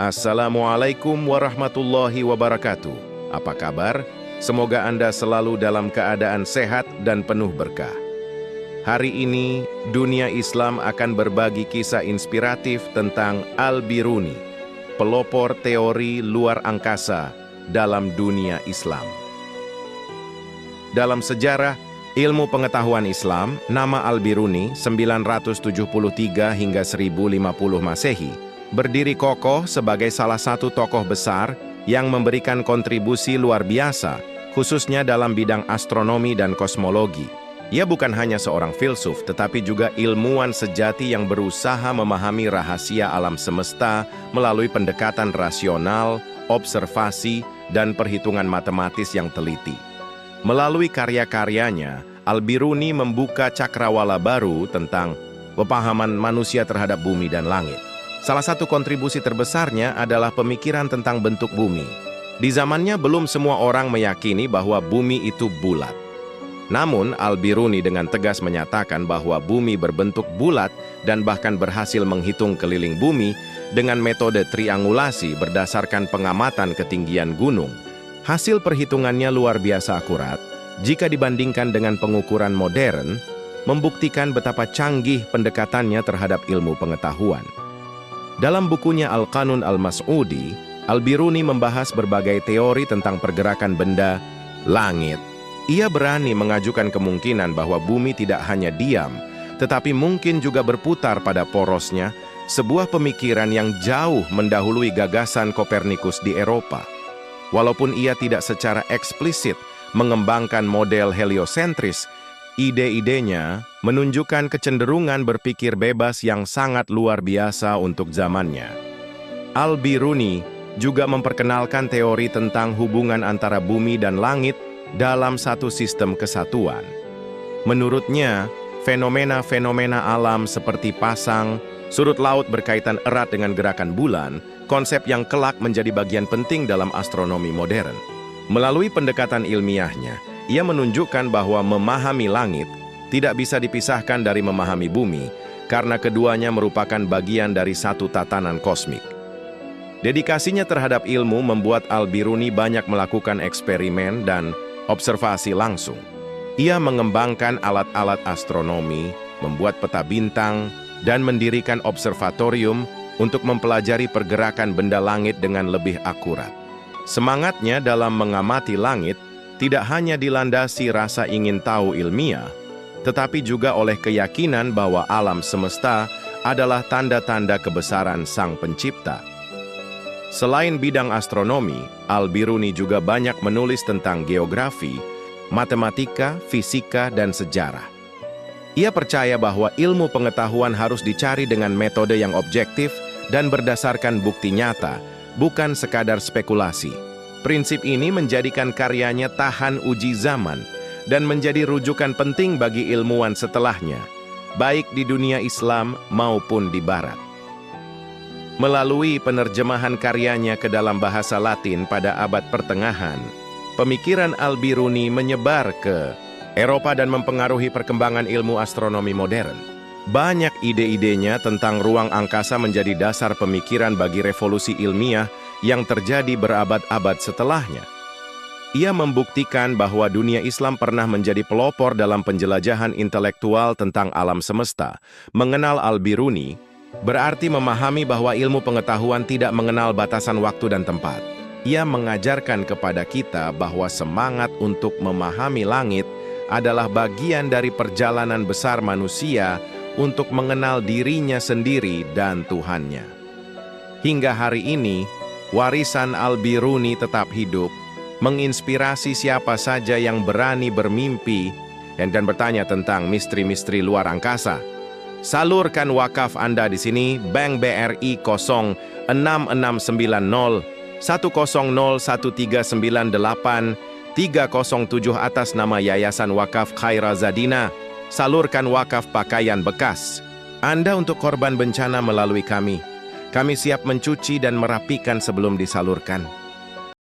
Assalamualaikum warahmatullahi wabarakatuh. Apa kabar? Semoga Anda selalu dalam keadaan sehat dan penuh berkah. Hari ini, dunia Islam akan berbagi kisah inspiratif tentang Al-Biruni, pelopor teori luar angkasa dalam dunia Islam. Dalam sejarah ilmu pengetahuan Islam, nama Al-Biruni 973 hingga 1050 Masehi berdiri kokoh sebagai salah satu tokoh besar yang memberikan kontribusi luar biasa, khususnya dalam bidang astronomi dan kosmologi. Ia bukan hanya seorang filsuf, tetapi juga ilmuwan sejati yang berusaha memahami rahasia alam semesta melalui pendekatan rasional, observasi, dan perhitungan matematis yang teliti. Melalui karya-karyanya, Al-Biruni membuka cakrawala baru tentang pemahaman manusia terhadap bumi dan langit. Salah satu kontribusi terbesarnya adalah pemikiran tentang bentuk bumi. Di zamannya belum semua orang meyakini bahwa bumi itu bulat. Namun, Al-Biruni dengan tegas menyatakan bahwa bumi berbentuk bulat dan bahkan berhasil menghitung keliling bumi dengan metode triangulasi berdasarkan pengamatan ketinggian gunung. Hasil perhitungannya luar biasa akurat jika dibandingkan dengan pengukuran modern, membuktikan betapa canggih pendekatannya terhadap ilmu pengetahuan. Dalam bukunya Al-Qanun Al-Mas'udi, Al-Biruni membahas berbagai teori tentang pergerakan benda langit. Ia berani mengajukan kemungkinan bahwa bumi tidak hanya diam, tetapi mungkin juga berputar pada porosnya, sebuah pemikiran yang jauh mendahului gagasan Kopernikus di Eropa. Walaupun ia tidak secara eksplisit mengembangkan model heliosentris, ide-idenya menunjukkan kecenderungan berpikir bebas yang sangat luar biasa untuk zamannya. Al-Biruni juga memperkenalkan teori tentang hubungan antara bumi dan langit dalam satu sistem kesatuan. Menurutnya, fenomena-fenomena alam seperti pasang, surut laut berkaitan erat dengan gerakan bulan, konsep yang kelak menjadi bagian penting dalam astronomi modern. Melalui pendekatan ilmiahnya, ia menunjukkan bahwa memahami langit tidak bisa dipisahkan dari memahami bumi, karena keduanya merupakan bagian dari satu tatanan kosmik. Dedikasinya terhadap ilmu membuat Al-Biruni banyak melakukan eksperimen dan observasi langsung. Ia mengembangkan alat-alat astronomi, membuat peta bintang, dan mendirikan observatorium untuk mempelajari pergerakan benda langit dengan lebih akurat. Semangatnya dalam mengamati langit tidak hanya dilandasi rasa ingin tahu ilmiah, tetapi juga oleh keyakinan bahwa alam semesta adalah tanda-tanda kebesaran Sang Pencipta. Selain bidang astronomi, Al-Biruni juga banyak menulis tentang geografi, matematika, fisika, dan sejarah. Ia percaya bahwa ilmu pengetahuan harus dicari dengan metode yang objektif dan berdasarkan bukti nyata, bukan sekadar spekulasi. Prinsip ini menjadikan karyanya tahan uji zaman dan menjadi rujukan penting bagi ilmuwan setelahnya, baik di dunia Islam maupun di Barat. Melalui penerjemahan karyanya ke dalam bahasa Latin pada abad pertengahan, pemikiran Al-Biruni menyebar ke Eropa dan mempengaruhi perkembangan ilmu astronomi modern. Banyak ide-idenya tentang ruang angkasa menjadi dasar pemikiran bagi revolusi ilmiah yang terjadi berabad-abad setelahnya. Ia membuktikan bahwa dunia Islam pernah menjadi pelopor dalam penjelajahan intelektual tentang alam semesta. Mengenal Al-Biruni berarti memahami bahwa ilmu pengetahuan tidak mengenal batasan waktu dan tempat. Ia mengajarkan kepada kita bahwa semangat untuk memahami langit adalah bagian dari perjalanan besar manusia untuk mengenal dirinya sendiri dan Tuhannya. Hingga hari ini, warisan Al-Biruni tetap hidup, menginspirasi siapa saja yang berani bermimpi dan bertanya tentang misteri-misteri luar angkasa. Salurkan wakaf Anda di sini, Bank BRI 06690 1001398 307 atas nama Yayasan Wakaf Khaira Zadina. Salurkan wakaf pakaian bekas Anda untuk korban bencana melalui kami. Kami siap mencuci dan merapikan sebelum disalurkan.